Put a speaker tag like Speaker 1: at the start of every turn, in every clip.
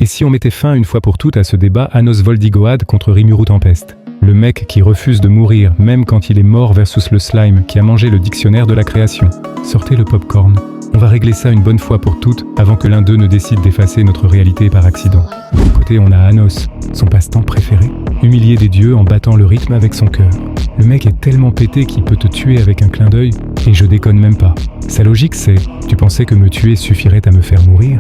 Speaker 1: Et si on mettait fin une fois pour toutes à ce débat Anos Voldigoad contre Rimuru Tempest? Le mec qui refuse de mourir même quand il est mort versus le slime qui a mangé le dictionnaire de la création. Sortez le popcorn. On va régler ça une bonne fois pour toutes avant que l'un d'eux ne décide d'effacer notre réalité par accident. D'un côté, on a Anos, son passe-temps préféré. Humilier des dieux en battant le rythme avec son cœur. Le mec est tellement pété qu'il peut te tuer avec un clin d'œil, et je déconne même pas. Sa logique c'est, tu pensais que me tuer suffirait à me faire mourir?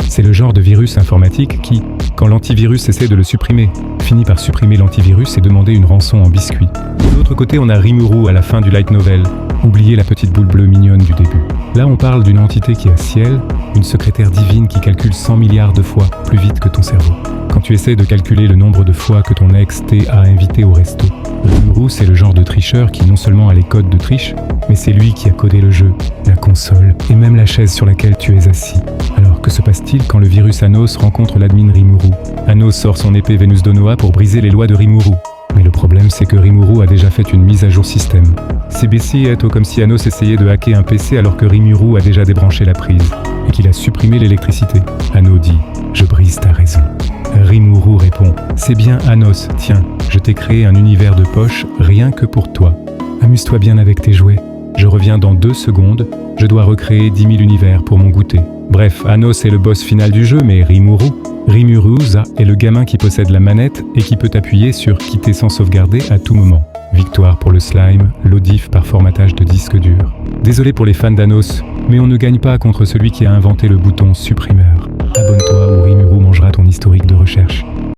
Speaker 1: C'est le genre de virus informatique qui, quand l'antivirus essaie de le supprimer, finit par supprimer l'antivirus et demander une rançon en biscuit. De l'autre côté, on a Rimuru à la fin du light novel. Oubliez la petite boule bleue mignonne du début. Là, on parle d'une entité qui a ciel, une secrétaire divine qui calcule 100 milliards de fois plus vite que ton cerveau. Quand tu essaies de calculer le nombre de fois que ton ex t'a invité au resto. Rimuru, c'est le genre de tricheur qui non seulement a les codes de triche, mais c'est lui qui a codé le jeu, la console et même la chaise sur laquelle tu es assis. Alors, que se passe-t-il quand le virus Anos rencontre l'admin Rimuru? Anos sort son épée Vénus d'Onoa pour briser les lois de Rimuru. Mais le problème, c'est que Rimuru a déjà fait une mise à jour système. CBC est comme si Anos essayait de hacker un PC alors que Rimuru a déjà débranché la prise et qu'il a supprimé l'électricité. Anos dit « Je brise ta raison ». Rimuru répond « C'est bien Anos, tiens, je t'ai créé un univers de poche rien que pour toi. Amuse-toi bien avec tes jouets. Je reviens dans 2 secondes, je dois recréer 10 000 univers pour mon goûter. » Bref, Anos est le boss final du jeu, mais Rimuru est le gamin qui possède la manette et qui peut appuyer sur quitter sans sauvegarder à tout moment. Victoire pour le slime, l'odif par formatage de disque dur. Désolé pour les fans d'Anos, mais on ne gagne pas contre celui qui a inventé le bouton supprimeur. Abonne-toi ou Rimuru mangera ton historique de recherche.